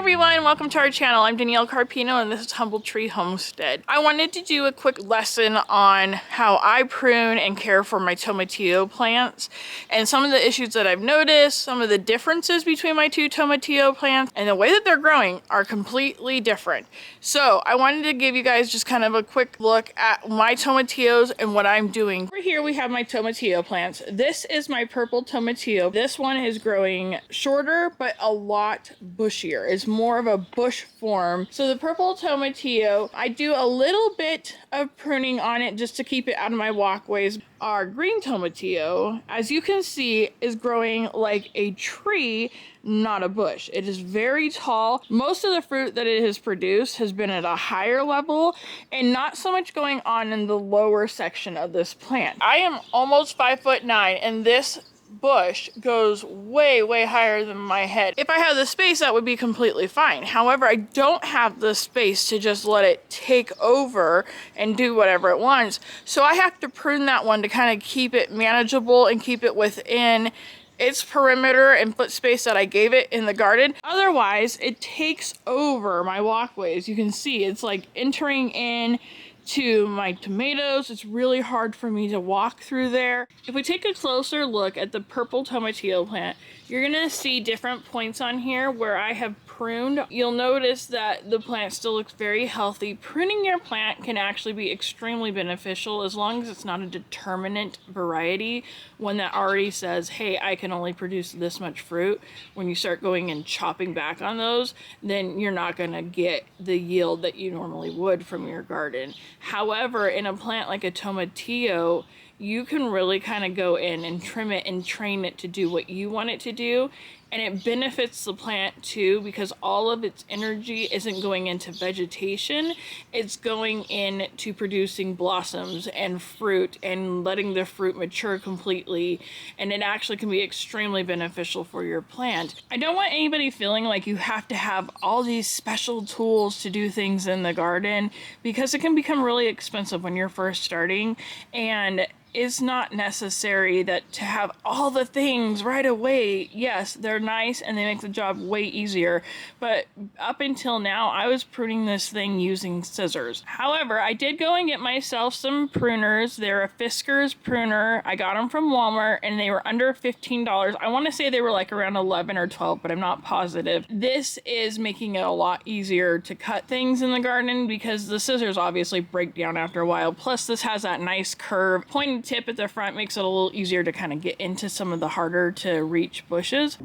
everyone, welcome to our channel. I'm Danielle Carpino and this is Humble Tree Homestead. I wanted to do a quick lesson on how I prune and care for my tomatillo plants and some of the issues that I've noticed, some of the differences between my two tomatillo plants, and the way that they're growing are completely different. So I wanted to give you guys just kind of a quick look at my tomatillos and what I'm doing. Over here we have my tomatillo plants. This is my purple tomatillo. This one is growing shorter but a lot bushier. It's more of a bush form. So the purple tomatillo, I do a little bit of pruning on it just to keep it out of my walkways. Our green tomatillo, as you can see, is growing like a tree, not a bush. It is very tall. Most of the fruit that it has produced has been at a higher level and not so much going on in the lower section of this plant. I am almost 5'9" and this bush goes way higher than my head. If I had the space, that would be completely fine. However, I don't have the space to just let it take over and do whatever it wants. So I have to prune that one to kind of keep it manageable and keep it within its perimeter and foot space that I gave it in the garden. Otherwise, it takes over my walkways. You can see it's like entering in to my tomatoes. It's really hard for me to walk through there. If we take a closer look at the purple tomatillo plant, you're gonna see different points on here where I have pruned. You'll notice that the plant still looks very healthy. Pruning your plant can actually be extremely beneficial as long as it's not a determinate variety, one that already says, hey, I can only produce this much fruit. When you start going and chopping back on those, then you're not gonna get the yield that you normally would from your garden. However, in a plant like a tomatillo, you can really kind of go in and trim it and train it to do what you want it to do. And it benefits the plant too, because all of its energy isn't going into vegetation. It's going into producing blossoms and fruit and letting the fruit mature completely. And it actually can be extremely beneficial for your plant. I don't want anybody feeling like you have to have all these special tools to do things in the garden, because it can become really expensive when you're first starting. And it's not necessary that to have all the things right away. Yes, they're nice and they make the job way easier, but up until now I was pruning this thing using scissors. However, I did go and get myself some pruners. They're a Fisker's pruner. I got them from Walmart and they were under $15. I want to say they were like around 11 or 12, but I'm not positive. This is making it a lot easier to cut things in the garden because the scissors obviously break down after a while. Plus this has that nice curve. Pointed tip at the front makes it a little easier to kind of get into some of the harder to reach bushes.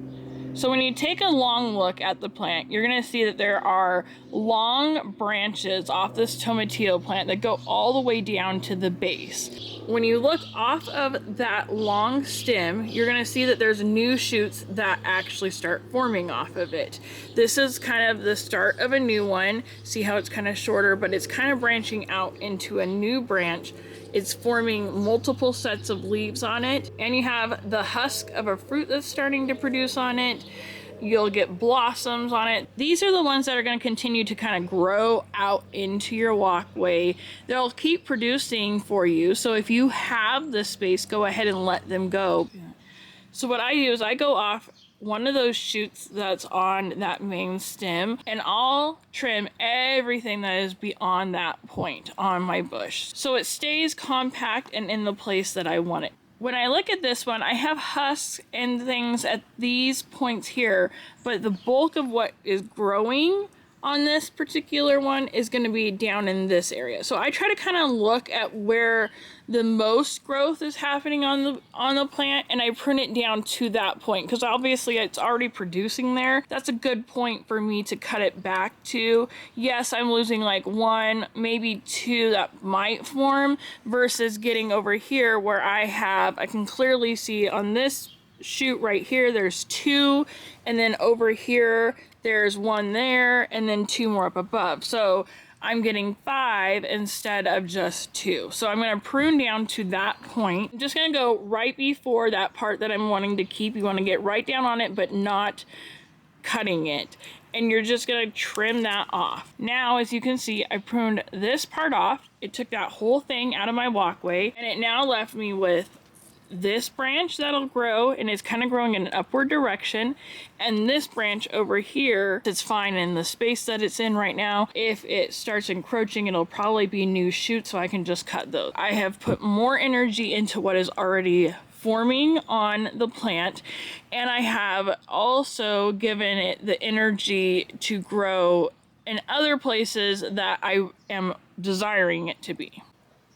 So when you take a long look at the plant, you're going to see that there are long branches off this tomatillo plant that go all the way down to the base. When you look off of that long stem, you're going to see that there's new shoots that actually start forming off of it. This is kind of the start of a new one. See how it's kind of shorter, but it's kind of branching out into a new branch. It's forming multiple sets of leaves on it, and you have the husk of a fruit that's starting to produce on it. You'll get blossoms on it. These are the ones that are going to continue to kind of grow out into your walkway. They'll keep producing for you. So if you have the space, go ahead and let them go. So what I do is I go off one of those shoots that's on that main stem, and I'll trim everything that is beyond that point on my bush so it stays compact and in the place that I want it. When I look at this one, I have husks and things at these points here, but the bulk of what is growing on this particular one is going to be down in this area. So I try to kind of look at where the most growth is happening on the plant, and I prune it down to that point because obviously it's already producing there. That's a good point for me to cut it back to. Yes, I'm losing like one, maybe two that might form versus getting over here where I can clearly see on this shoot right here there's two, and then over here there's one there, and then two more up above. So I'm getting 5 instead of just 2. So I'm going to prune down to that point. I'm just going to go right before that part that I'm wanting to keep. You want to get right down on it, but not cutting it. And you're just going to trim that off. Now, as you can see, I pruned this part off. It took that whole thing out of my walkway, and it now left me with this branch that'll grow, and it's kind of growing in an upward direction, and this branch over here is fine in the space that it's in right now. If it starts encroaching, it'll probably be new shoots, so I can just cut those. I have put more energy into what is already forming on the plant, and I have also given it the energy to grow in other places that I am desiring it to be.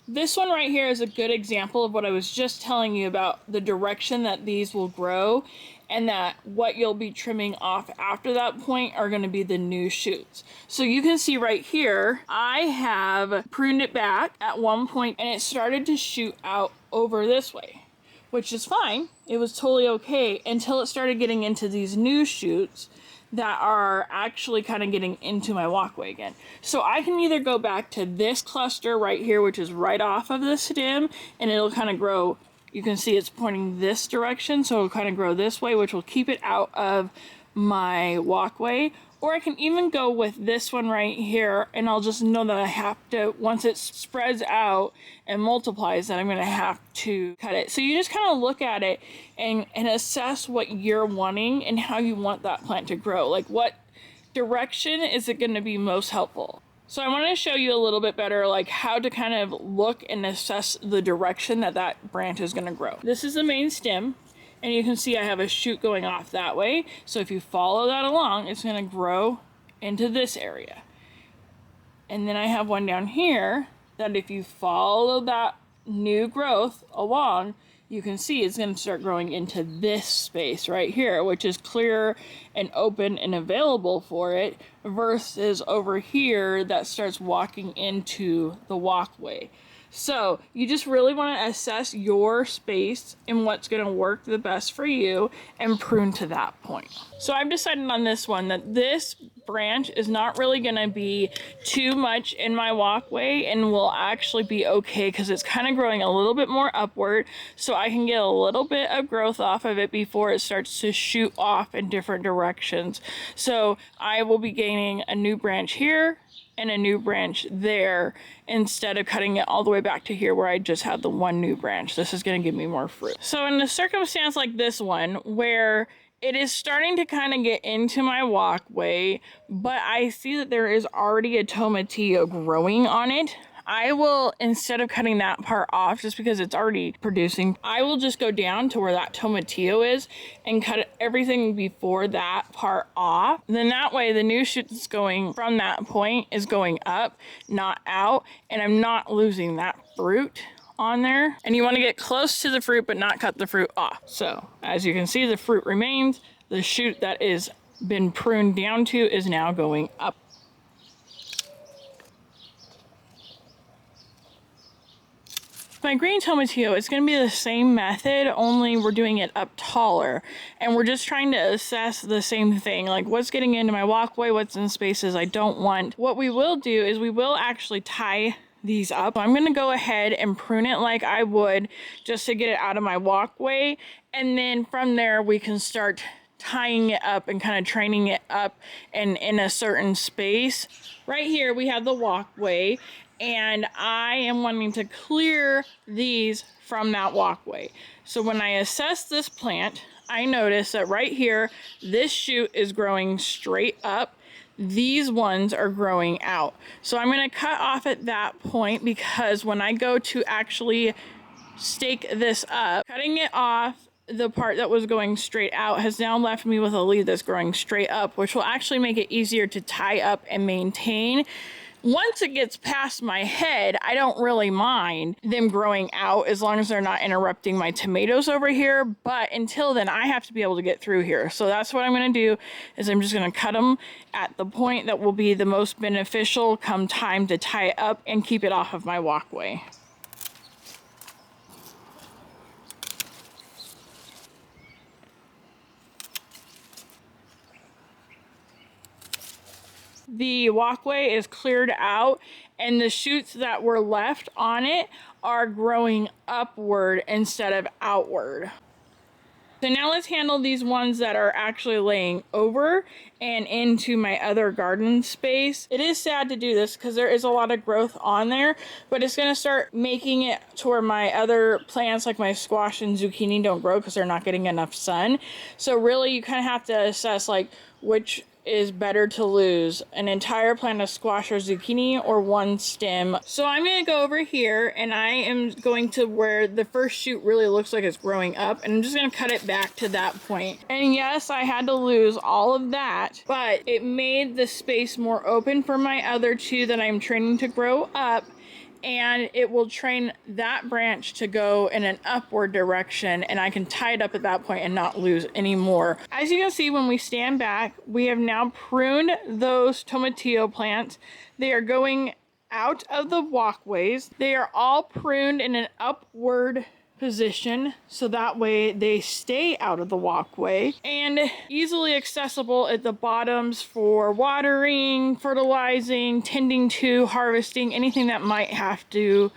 This one right here is a good example of what I was just telling you about, the direction that these will grow, and that what you'll be trimming off after that point are going to be the new shoots. So you can see right here, I have pruned it back at one point and it started to shoot out over this way, which is fine. It was totally okay until it started getting into these new shoots that are actually kind of getting into my walkway again. So I can either go back to this cluster right here, which is right off of the stem, and it'll kind of grow. You can see it's pointing this direction, so it'll kind of grow this way, which will keep it out of my walkway. Or I can even go with this one right here, and I'll just know that I have to, once it spreads out and multiplies, that I'm going to have to cut it. So you just kind of look at it and assess what you're wanting and how you want that plant to grow. Like, what direction is it going to be most helpful? So I want to show you a little bit better, like how to kind of look and assess the direction that that branch is going to grow. This is the main stem. And you can see I have a shoot going off that way. So if you follow that along, it's going to grow into this area. And then I have one down here that if you follow that new growth along, you can see it's going to start growing into this space right here, which is clear and open and available for it, versus over here that starts walking into the walkway. So you just really want to assess your space and what's going to work the best for you and prune to that point. So I've decided on this one that this branch is not really going to be too much in my walkway and will actually be okay because it's kind of growing a little bit more upward, so I can get a little bit of growth off of it before it starts to shoot off in different directions. So I will be gaining a new branch here and a new branch there instead of cutting it all the way back to here where I just had the one new branch. This is going to give me more fruit. So in a circumstance like this one, where it is starting to kind of get into my walkway, but I see that there is already a tomatillo growing on it, I will, instead of cutting that part off just because it's already producing, I will just go down to where that tomatillo is and cut everything before that part off. Then that way the new shoot that's going from that point is going up, not out, and I'm not losing that fruit on there. And you want to get close to the fruit but not cut the fruit off. So as you can see, the fruit remains. The shoot that is been pruned down to is now going up. My green tomatillo, it's going to be the same method, only we're doing it up taller. And we're just trying to assess the same thing, like what's getting into my walkway, what's in spaces I don't want. What we will do is we will actually tie these up. I'm going to go ahead and prune it like I would just to get it out of my walkway. And then from there we can start tying it up and kind of training it up and in a certain space. Right here we have the walkway, and I am wanting to clear these from that walkway. So when I assess this plant, I notice that right here, this shoot is growing straight up. These ones are growing out. So I'm going to cut off at that point, because when I go to actually stake this up, cutting it off, the part that was going straight out has now left me with a lead that's growing straight up, which will actually make it easier to tie up and maintain. Once it gets past my head, I don't really mind them growing out as long as they're not interrupting my tomatoes over here. But until then, I have to be able to get through here. So that's what I'm going to do, is I'm just going to cut them at the point that will be the most beneficial come time to tie it up and keep it off of my walkway. The walkway is cleared out, and the shoots that were left on it are growing upward instead of outward. So now let's handle these ones that are actually laying over and into my other garden space. It is sad to do this because there is a lot of growth on there, but it's gonna start making it to where my other plants like my squash and zucchini don't grow because they're not getting enough sun. So really you kind of have to assess like which is better to lose, an entire plant of squash or zucchini or one stem. So I'm going to go over here and I am going to where the first shoot really looks like it's growing up, and I'm just going to cut it back to that point. And yes, I had to lose all of that, but it made the space more open for my other two that I'm training to grow up, and it will train that branch to go in an upward direction, and I can tie it up at that point and not lose any more. As you can see, when we stand back, we have now pruned those tomatillo plants. They are going out of the walkways. They are all pruned in an upward position, so that way they stay out of the walkway and easily accessible at the bottoms for watering, fertilizing, tending to, harvesting, anything that might have to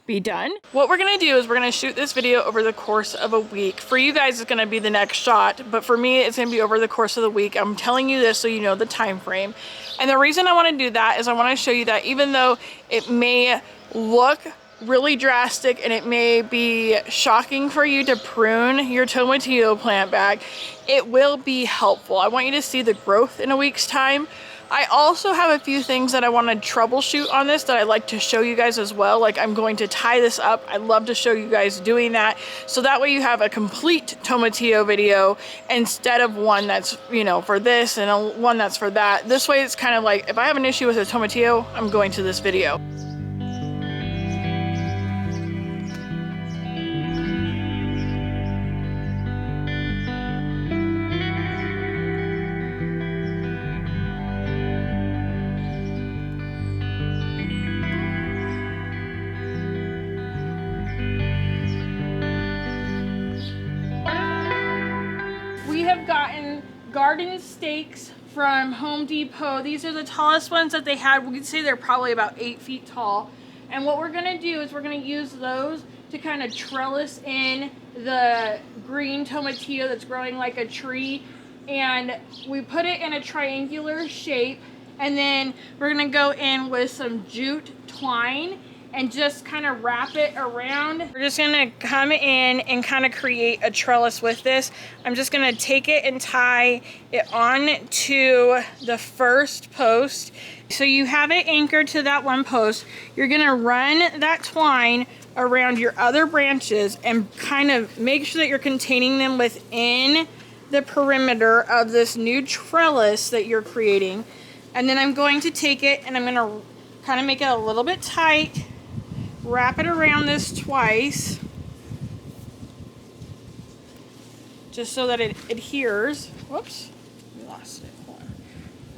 be done. What we're gonna do is we're gonna shoot this video over the course of a week. For you guys, it's gonna be the next shot, but for me, it's gonna be over the course of the week. I'm telling you this so you know the time frame. And the reason I wanna do that is I wanna show you that even though it may look really drastic and it may be shocking for you to prune your tomatillo plant back, it will be helpful. I want you to see the growth in a week's time. I also have a few things that I want to troubleshoot on this that I'd like to show you guys as well. Like I'm going to tie this up. I'd love to show you guys doing that. So that way you have a complete tomatillo video instead of one that's, you know, for this and one that's for that. This way it's kind of like, if I have an issue with a tomatillo, I'm going to this video. We have gotten garden stakes from Home Depot. These are the tallest ones that they had. We could say they're probably about 8 feet tall. And what we're gonna do is we're gonna use those to kind of trellis in the green tomatillo that's growing like a tree. And we put it in a triangular shape. And then we're gonna go in with some jute twine and just kind of wrap it around. We're just gonna come in and kind of create a trellis with this. I'm just gonna take it and tie it on to the first post. So you have it anchored to that one post. You're gonna run that twine around your other branches and kind of make sure that you're containing them within the perimeter of this new trellis that you're creating. And then I'm going to take it and I'm gonna kind of make it a little bit tight, wrap it around this twice, just so that it adheres. Whoops, we lost it. Hold on.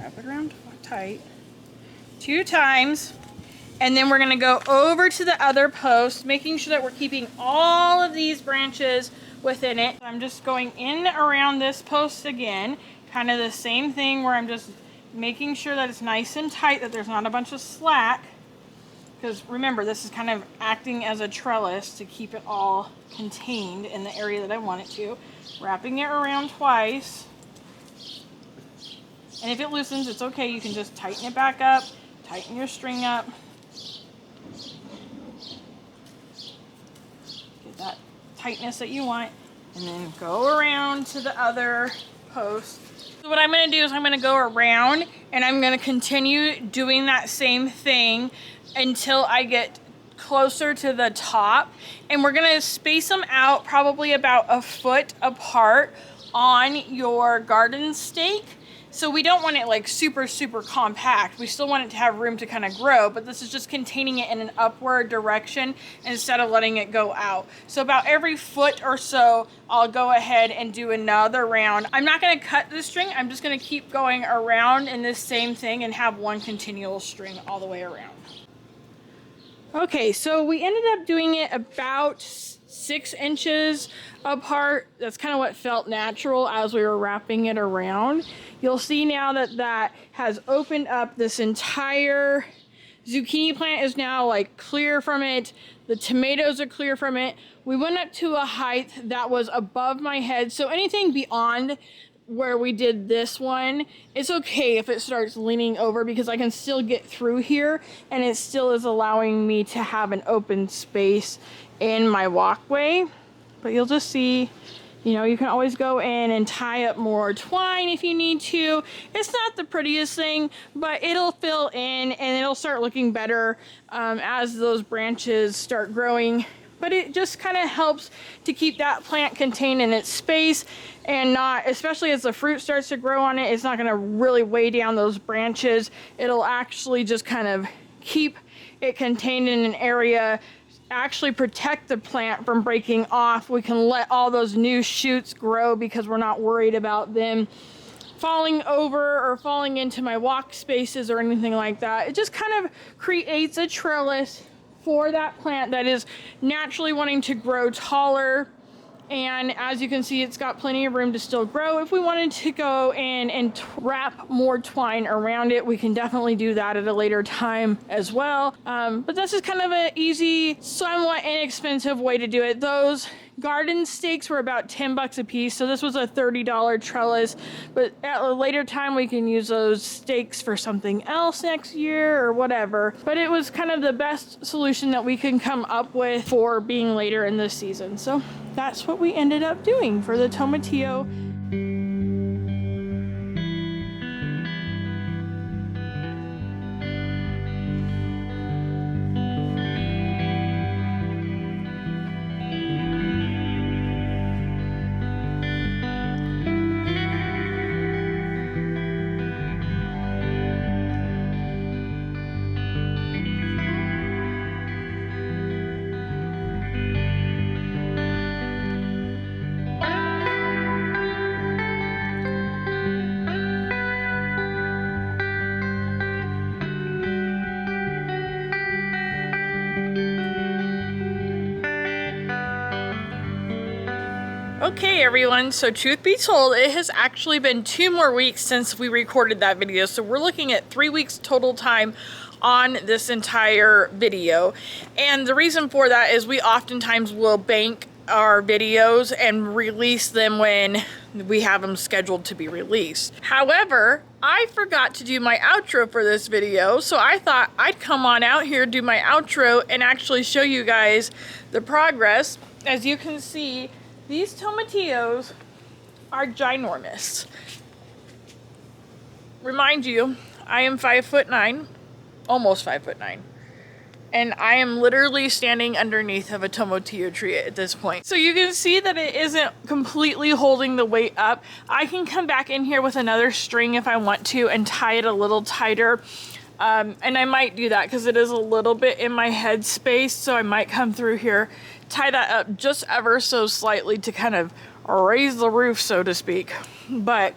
Wrap it around tight 2 times, and then we're gonna go over to the other post, making sure that we're keeping all of these branches within it. I'm just going in around this post again, kind of the same thing where I'm just making sure that it's nice and tight, that there's not a bunch of slack. Because remember, this is kind of acting as a trellis to keep it all contained in the area that I want it to. Wrapping it around twice. And if it loosens, it's okay. You can just tighten it back up, tighten your string up. Get that tightness that you want. And then go around to the other post. So what I'm going to do is I'm going to go around and I'm going to continue doing that same thing until I get closer to the top, and we're gonna space them out probably about a foot apart on your garden stake. So we don't want it like super compact. We still want it to have room to kind of grow, but this is just containing it in an upward direction instead of letting it go out. So about every foot or so, I'll go ahead and do another round. I'm not gonna cut the string. I'm just gonna keep going around in this same thing and have one continual string all the way around. Okay, so we ended up doing it about 6 inches apart. That's kind of what felt natural as we were wrapping it around. You'll see now that that has opened up this entire zucchini plant is now like clear from it. The tomatoes are clear from it. We went up to a height that was above my head. So anything beyond where we did this one, it's okay if it starts leaning over because I can still get through here and it still is allowing me to have an open space in my walkway. But you'll just see, you know, you can always go in and tie up more twine if you need to. It's not the prettiest thing, but it'll fill in and it'll start looking better as those branches start growing. But it just kind of helps to keep that plant contained in its space and not, especially as the fruit starts to grow on it, it's not going to really weigh down those branches. It'll actually just kind of keep it contained in an area, actually protect the plant from breaking off. We can let all those new shoots grow because we're not worried about them falling over or falling into my walk spaces or anything like that. It just kind of creates a trellis for that plant that is naturally wanting to grow taller. And as you can see, it's got plenty of room to still grow. If we wanted to go in and wrap more twine around it, we can definitely do that at a later time as well. But this is kind of an easy, somewhat inexpensive way to do it. Those garden stakes were about 10 bucks a piece, so this was a $30 trellis. But at a later time, we can use those stakes for something else next year or whatever. But it was kind of the best solution that we can come up with for being later in this season. So that's what we ended up doing for the tomatillo. Okay everyone, so truth be told, it has actually been 2 more weeks since we recorded that video. So we're looking at 3 weeks total time on this entire video. And the reason for that is we oftentimes will bank our videos and release them when we have them scheduled to be released. However, I forgot to do my outro for this video, so I thought I'd come on out here, do my outro, and actually show you guys the progress. As you can see, these tomatillos are ginormous. Remind you, I am 5'9", almost 5'9", and I am literally standing underneath of a tomatillo tree at this point. So you can see that it isn't completely holding the weight up. I can come back in here with another string if I want to and tie it a little tighter. And I might do that because it is a little bit in my head space, so I might come through here, tie that up just ever so slightly to kind of raise the roof, so to speak. But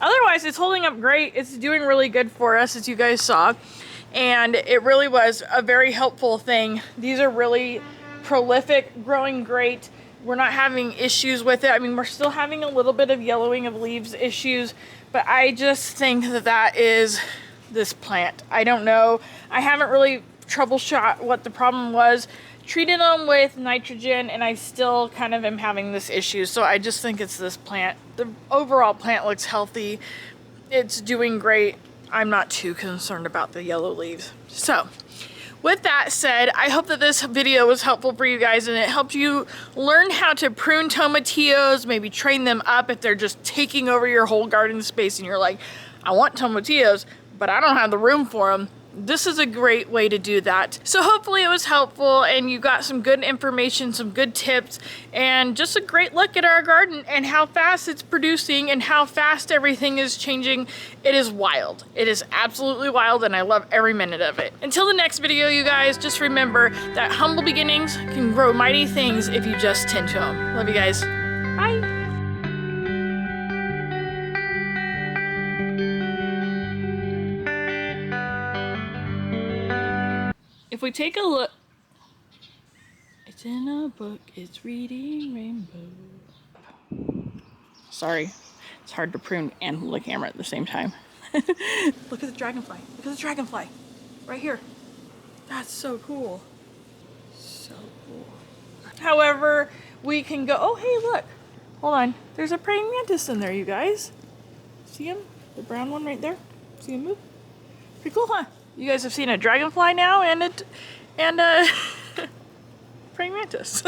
otherwise, it's holding up great. It's doing really good for us, as you guys saw. And it really was a very helpful thing. These are really prolific, growing great. We're not having issues with it. I mean, we're still having a little bit of yellowing of leaves issues, but I just think that that is this plant. I don't know. I haven't really troubleshot what the problem was. Treated them with nitrogen and I still kind of am having this issue. So I just think it's this plant. The overall plant looks healthy. It's doing great. I'm not too concerned about the yellow leaves. So with that said, I hope that this video was helpful for you guys and it helped you learn how to prune tomatillos, maybe train them up if they're just taking over your whole garden space and you're like, I want tomatillos, but I don't have the room for them. This is a great way to do that. So hopefully it was helpful and you got some good information, some good tips, and just a great look at our garden and how fast it's producing and how fast everything is changing. It is wild. It is absolutely wild and I love every minute of it. Until the next video, you guys, just remember that humble beginnings can grow mighty things if you just tend to them. Love you guys. Bye. If we take a look, it's in a book, it's reading rainbow. Sorry, it's hard to prune and hold the camera at the same time. Look at the dragonfly, look at the dragonfly, right here. That's so cool. So cool. However, we can go, oh hey look, hold on. There's a praying mantis in there, you guys. See him? The brown one right there? See him move? Pretty cool, huh? You guys have seen a dragonfly now and a praying mantis.